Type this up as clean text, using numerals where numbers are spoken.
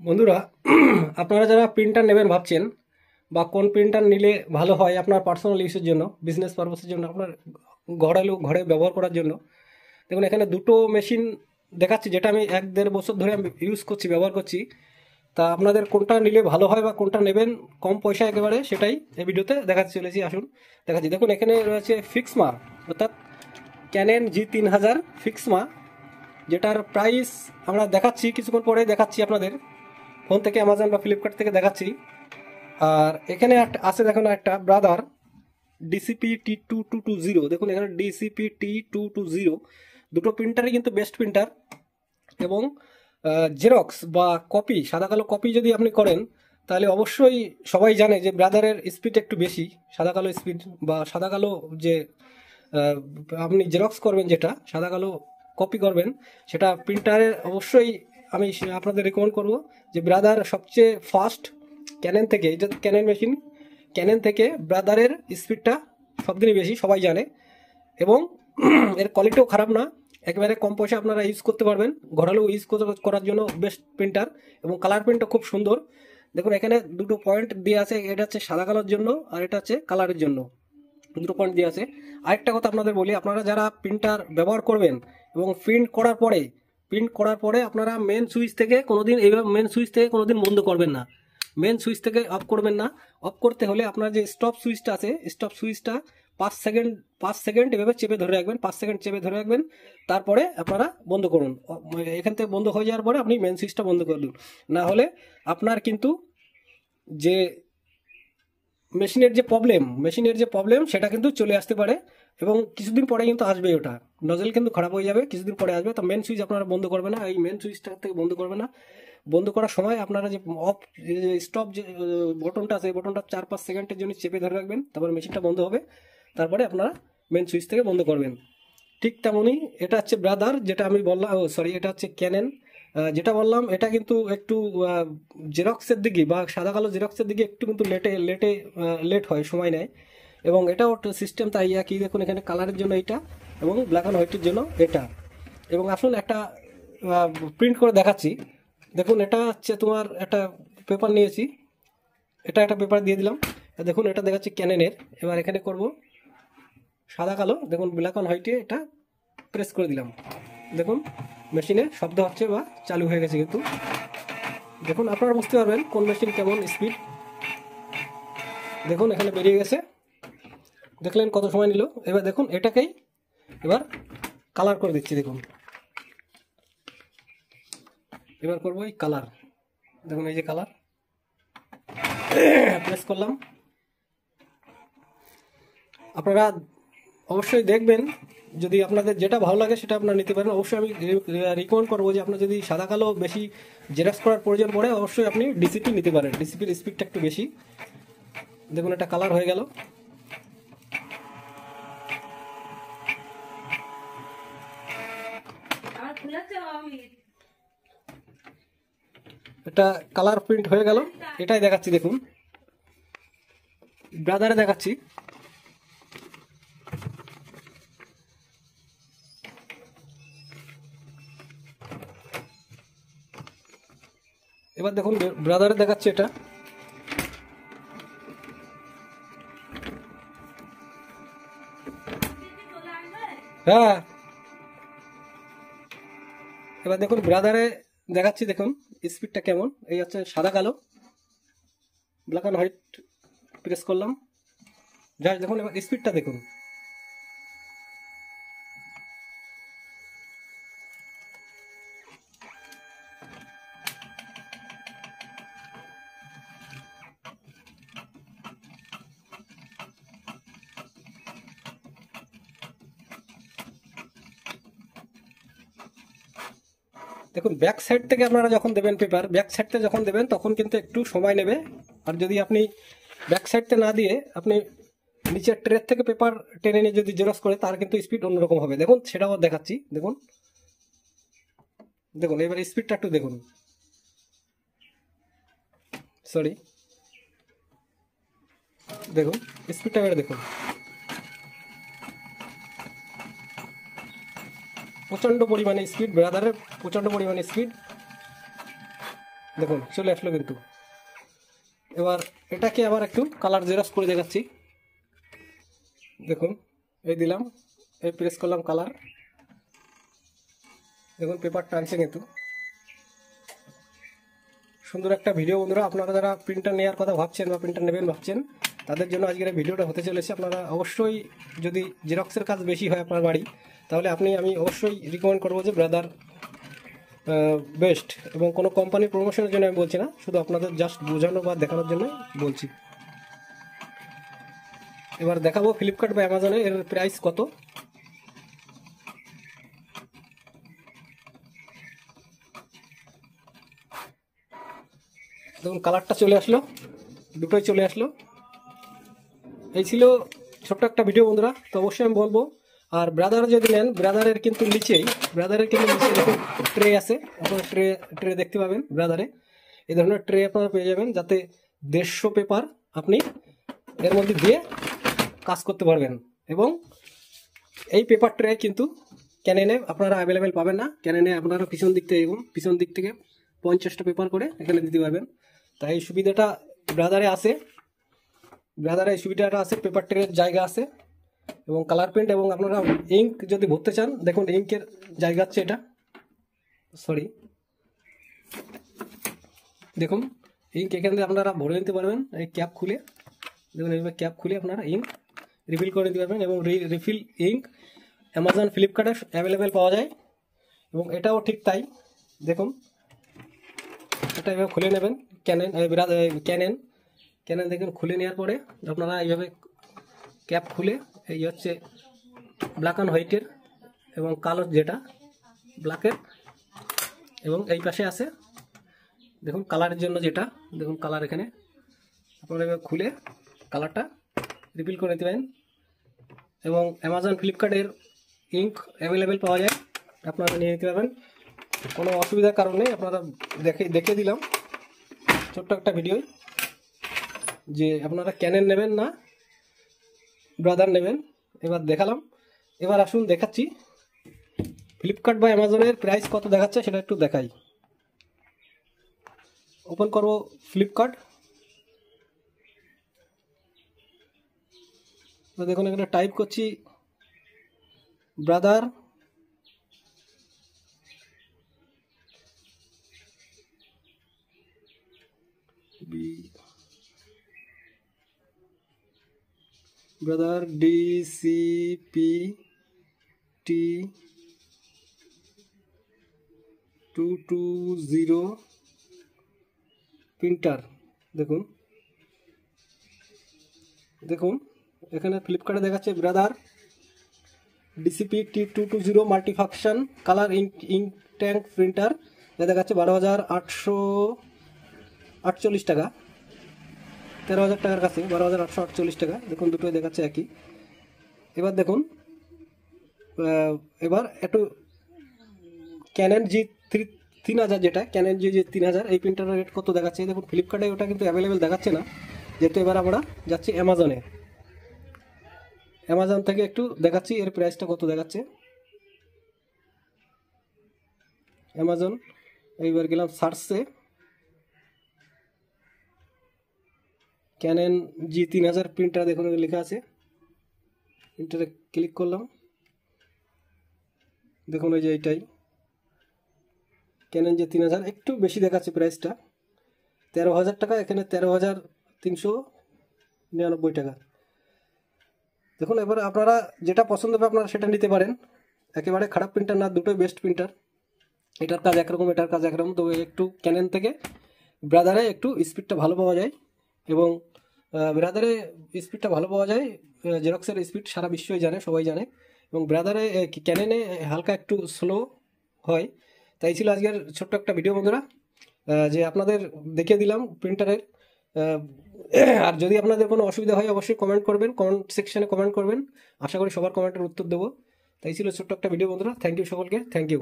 বন্ধুরা, আপনারা যারা প্রিন্টার নেবেন ভাবছেন বা কোন প্রিন্টার নিলে ভালো হয় আপনার পার্সোনাল ইউজের জন্য, বিজনেস পারপাসের জন্য, আপনার ঘরে ব্যবহার করার জন্য, দেখুন এখানে দুটো মেশিন দেখাচ্ছি যেটা আমি 1-1.5 বছর ধরে আমি ইউজ করছি, ব্যবহার করছি। তা আপনাদের কোনটা নিলে ভালো হয় বা কোনটা নেবেন কম পয়সা একেবারে, সেটাই এই ভিডিওতে দেখাতে চলেছি। আসুন দেখাচ্ছি। দেখুন এখানে রয়েছে ফিক্সমা, অর্থাৎ ক্যানেন G3000 ফিক্সমা, যেটার প্রাইস আমরা দেখাচ্ছি কিছুক্ষণ পরে, দেখাচ্ছি আপনাদের ফোন থেকে, অ্যামাজন বা ফ্লিপকার্ট থেকে দেখাচ্ছি। আর এখানে একটা আছে, দেখুন একটা ব্রাদার DCP-T2220। দেখুন এখানে DCP-T220, দুটো প্রিন্টারই কিন্তু বেস্ট প্রিন্টার। এবং জেরক্স বা কপি, সাদা কালো কপি যদি আপনি করেন তাহলে অবশ্যই সবাই জানে যে ব্রাদারের স্পিড একটু বেশি, সাদা কালো স্পিড বা সাদা কালো যে আহ, আপনি জেরক্স করবেন, যেটা সাদা কালো কপি করবেন, সেটা প্রিন্টারে অবশ্যই আমি আপনাদের রেকমেন্ড করব যে ব্রাদার সবচেয়ে ফাস্ট। ক্যানেন থেকে, এটা ক্যানেন মেশিন, ক্যানেন থেকে ব্রাদারের স্পিডটা সবদিনই বেশি, সবাই জানে। এবং এর কোয়ালিটিও খারাপ না, একেবারে কম পয়সা আপনারা ইউজ করতে পারবেন, ঘরালো ইউজ করার জন্য বেস্ট প্রিন্টার। এবং কালার প্রিন্টটা খুব সুন্দর। দেখুন এখানে দুটো পয়েন্ট দিয়ে আছে, এটা হচ্ছে সাদা কালোর জন্য আর এটা হচ্ছে কালারের জন্য, দুটো পয়েন্ট দিয়ে আছে। আরেকটা কথা আপনাদের বলি, আপনারা যারা প্রিন্টার ব্যবহার করবেন এবং প্রিন্ট করার পরে আপনারা মেন সুইচ থেকে কোনোদিন, এইভাবে মেন সুইচ থেকে কোনোদিন বন্ধ করবেন না, মেন সুইচ থেকে অফ করবেন না। অফ করতে হলে আপনার যে স্টপ সুইচটা আছে, স্টপ সুইচটা 5 সেকেন্ড এভাবে চেপে ধরে রাখবেন, 5 সেকেন্ড চেপে ধরে রাখবেন, তারপরে আপনারা বন্ধ করুন। এখান থেকে বন্ধ হয়ে যাওয়ার পরে আপনি মেন সুইচটা বন্ধ করে দিন। না হলে আপনার কিন্তু যে মেশিনের যে প্রবলেম সেটা কিন্তু চলে আসতে পারে, এবং কিছুদিন পরে কিন্তু আসবে, ওটা নজল কিন্তু খারাপ হয়ে যাবে, কিছুদিন পরে আসবে। তো মেন সুইচ আপনারা বন্ধ করবে না, এই মেন সুইচটা থেকে বন্ধ করবে না। বন্ধ করার সময় আপনারা যে অফ, স্টপ যে বটনটা আছে, এই বটনটা 4-5 সেকেন্ডের জন্য চেপে ধরে রাখবেন, তারপর মেশিনটা বন্ধ হবে, তারপরে আপনারা মেন সুইচ থেকে বন্ধ করবেন। ঠিক তেমনই এটা হচ্ছে ব্রাদার, যেটা আমি বললাম, সরি, এটা হচ্ছে ক্যানেন। যেটা বললাম এটা কিন্তু একটু জেরক্সের দিকে বা সাদা কালো জেরক্সের দিকে একটু কিন্তু লেট হয়, সময় নেয়। এবং এটাও সিস্টেম তাই একই। দেখুন এখানে কালারের জন্য এটা, এবং ব্ল্যাক অ্যান্ড হোয়াইটের জন্য এটা। এবং আসুন একটা প্রিন্ট করে দেখাচ্ছি। দেখুন এটা হচ্ছে তোমার একটা পেপার নিয়েছি, এটা একটা পেপার দিয়ে দিলাম। দেখুন এটা দেখাচ্ছে ক্যানেনের। এবার এখানে করব সাদা কালো, দেখুন ব্ল্যাক অ্যান্ড হোয়াইটে এটা প্রেস করে দিলাম। দেখুন মেশিনে শব্দ হচ্ছে বা চালু হয়ে গেছে কিন্তু। দেখুন আপনারা বুঝতে পারবেন কোন মেশিন কেমন স্পিড। দেখুন এখানে বেরিয়ে গেছে, দেখলেন কত সময় নিল। এবার দেখুন এটাকেই এবার কালার করে দিচ্ছি। দেখুন এবার করবো এই কালার। দেখুন এই যে কালার, প্রেস করলাম। আপনারা অবশ্যই দেখবেন, যদি আপনাদের যেটা ভালো লাগে সেটা আপনারা নিতে পারেন। অবশ্যই আমি রিকমেন্ড করবো যে আপনার যদি সাদা কালো বেশি জেরক্স করার প্রয়োজন পড়ে, অবশ্যই আপনি ডিসিপি নিতে পারেন, ডিসিপির স্পিডটা একটু বেশি। দেখুন এটা কালার হয়ে গেল। এটা কালার প্রিন্ট হয়ে গেল, এটাই দেখাচ্ছি। দেখুন ব্রাদারে দেখাচ্ছি। এবার দেখুন ব্রাদারে দেখাচ্ছে এটা। হ্যাঁ, এবার দেখুন ব্রাদারে দেখাচ্ছি। দেখুন স্পিডটা কেমন, এই হচ্ছে সাদা কালো, ব্ল্যাক অ্যান্ড হোয়াইট প্রেস করলাম, জাস্ট দেখুন এবার স্পিডটা দেখুন। দেখুন ব্যাক সাইড থেকে আপনারা যখন দেবেন পেপার, ব্যাক সাইড থেকে যখন দেবেন তখন কিন্তু একটু সময় নেবে। আর যদি আপনি ব্যাক সাইডতে না দিয়ে আপনি নিচের ট্রের থেকে পেপার টেনে নিয়ে যদি জেরক্স করে, তার কিন্তু স্পিড অন্যরকম হবে। দেখুন সেটাও দেখাচ্ছি। দেখুন দেখুন এবার স্পিডটা একটু দেখুন, সরি, দেখুন স্পিডটা এবারে দেখুন, প্রচণ্ড পরিমাণে স্পিড, ব্রাদারের প্রচণ্ড পরিমাণে স্পিড। দেখুন চলে আসলো কিন্তু। এবার এটাকে আবার একটু কালার জেরক্স করে দেখাচ্ছি। দেখুন এই দিলাম, এই প্রেস করলাম কালার, দেখুন পেপার টানছে কিন্তু। সুন্দর একটা ভিডিও বন্ধুরা, আপনারা যারা প্রিন্টার নেওয়ার কথা ভাবছেন বা প্রিন্টার নেবেন ভাবছেন তাদের জন্য আজকের এই ভিডিওটা হতে চলেছে। আপনারা অবশ্যই, যদি জেরক্সের কাজ বেশি হয় আপনার বাড়ি, তাহলে আমি অবশ্যই রিকমেন্ড করবো যে ব্রাদার বেস্ট। এবং কোনো কোম্পানির প্রমোশনের জন্য আমি বলছি না, শুধু আপনাদের জাস্ট বোঝানো বা দেখানোর জন্য বলছি। এবার দেখাবো ফ্লিপকার্ট বা অ্যামাজনে এর প্রাইস কত। দেখুন কালারটা চলে আসলো, দুটোই চলে আসলো। এই ছিল ছোট্ট একটা ভিডিও বন্ধুরা। তো অবশ্যই আমি বলবো, আর ব্রাদার যদি নেন, ব্রাদারের কিন্তু নিচে দেখুন ট্রে আছে, আপনারা ট্রে দেখতে পাবেন ব্রাদারে। এই ধরনের ট্রে আপনারা পেয়ে যাবেন, যাতে 150 পেপার আপনি এর মধ্যে দিয়ে কাজ করতে পারবেন। এবং এই পেপার ট্রে কিন্তু ক্যানেনে আপনারা অ্যাভেলেবেল পাবেন না। ক্যানেনে আপনারা পিছন দিক থেকে 50টা পেপার করে এখানে দিতে পারবেন। তাই এই সুবিধাটা ব্রাদারে আছে। এই সুবিধাটা আছে, পেপার ট্রের জায়গা আছে এবং কালার প্রিন্ট, এবং আপনারা ইঙ্ক যদি ভরতে চান, দেখুন ইঙ্কের জায়গা আছে এটা, সরি দেখুন ইঙ্ক এখান থেকে আপনারা ভরে নিতে পারবেন। এই ক্যাপ খুলে দেখুন, এইভাবে ক্যাপ খুলে আপনারা ইঙ্ক রিফিল করে নিতে পারবেন। এবং রিফিল ইঙ্ক অ্যামাজন ফ্লিপকার্টে অ্যাভেলেবেল পাওয়া যায়। এবং এটাও ঠিক তাই, দেখুন এটা এভাবে খুলে নেবেন। ক্যানেন দেখুন খুলে নেওয়ার পরে আপনারা এইভাবে ক্যাপ খুলে, এই হচ্ছে ব্ল্যাক অ্যান্ড হোয়াইটের এবং কালো যেটা ব্ল্যাকের, এবং এই পাশে আছে দেখুন কালারের জন্য যেটা, দেখুন কালার এখানে আপনারা এভাবে খুলে কালারটা রিফিল করে নিতে পারেন। এবং অ্যামাজন ফ্লিপকার্টের ইঙ্ক অ্যাভেলেবেল পাওয়া যায়, আপনারা নিয়ে নিতে পারবেন, কোনো অসুবিধার কারণে। আপনারা দেখে দিলাম ছোট্ট একটা ভিডিও, যে আপনারা ক্যানেন নেবেন না ব্রাদার নেবেন। এবার দেখালাম। এবার আসুন দেখাচ্ছি ফ্লিপকার্ট বা অ্যামাজনের প্রাইস কত দেখাচ্ছে সেটা একটু দেখাই। ওপেন করব ফ্লিপকার্ট। তো দেখুন এখানে টাইপ করছি ব্রাদার, DCPT220 প্রিন্টার। দেখুন এখানে ফ্লিপকার্টে দেখাচ্ছে brother DCPT220 multifunction colour ink tank printer, যা দেখাচ্ছে 12,848 টাকা, 13,000 টাকার কাছে 12,848 টাকা। দেখুন দুটোই দেখাচ্ছে একই। এবার দেখুন, এবার একটু ক্যানন G3000, যেটা ক্যানন G3000, এই প্রিন্টারের রেট কত দেখাচ্ছে দেখুন। ফ্লিপকার্টে ওটা কিন্তু অ্যাভেলেবেল দেখাচ্ছে না, যেহেতু এবার আমরা যাচ্ছি অ্যামাজনে। অ্যামাজন থেকে একটু দেখাচ্ছি এর প্রাইসটা কত দেখাচ্ছে। অ্যামাজন, এইবার গেলাম সার্চে, ক্যানন G3000 প্রিন্টার দেখুন লেখা আছে, প্রিন্টারে ক্লিক করলাম। দেখুন ওই যে এইটাই ক্যানন G3000, একটু বেশি দেখাচ্ছে প্রাইসটা, 13,000 টাকা, এখানে 13,399 টাকা। দেখুন এবার আপনারা যেটা পছন্দ হবে আপনারা সেটা নিতে পারেন। একেবারে খারাপ প্রিন্টার না, দুটোই বেস্ট প্রিন্টার। এটার কাজ একরকম, এটার কাজ একরকম, তবে একটু ক্যানন থেকে ব্রাদারে একটু স্পিডটা ভালো পাওয়া যায়। এবং ব্রাদারে স্পিডটা ভালো পাওয়া যায়, জেরক্সের স্পিড সারা বিশ্বই জানে, সবাই জানে। এবং ব্রাদারে ক্যাননে হালকা একটু স্লো হয়। তাই ছিল আজকের ছোট্ট একটা ভিডিও বন্ধুরা, যে আপনাদের দেখিয়ে দিলাম প্রিন্টারের। আর যদি আপনাদের কোনো অসুবিধা হয় অবশ্যই কমেন্ট করবেন, কমেন্ট সেকশনে কমেন্ট করবেন, আশা করি সবার কমেন্টের উত্তর দেবো। তাই ছিল ছোট্ট একটা ভিডিও বন্ধুরা। থ্যাংক ইউ সকলকে, থ্যাংক ইউ।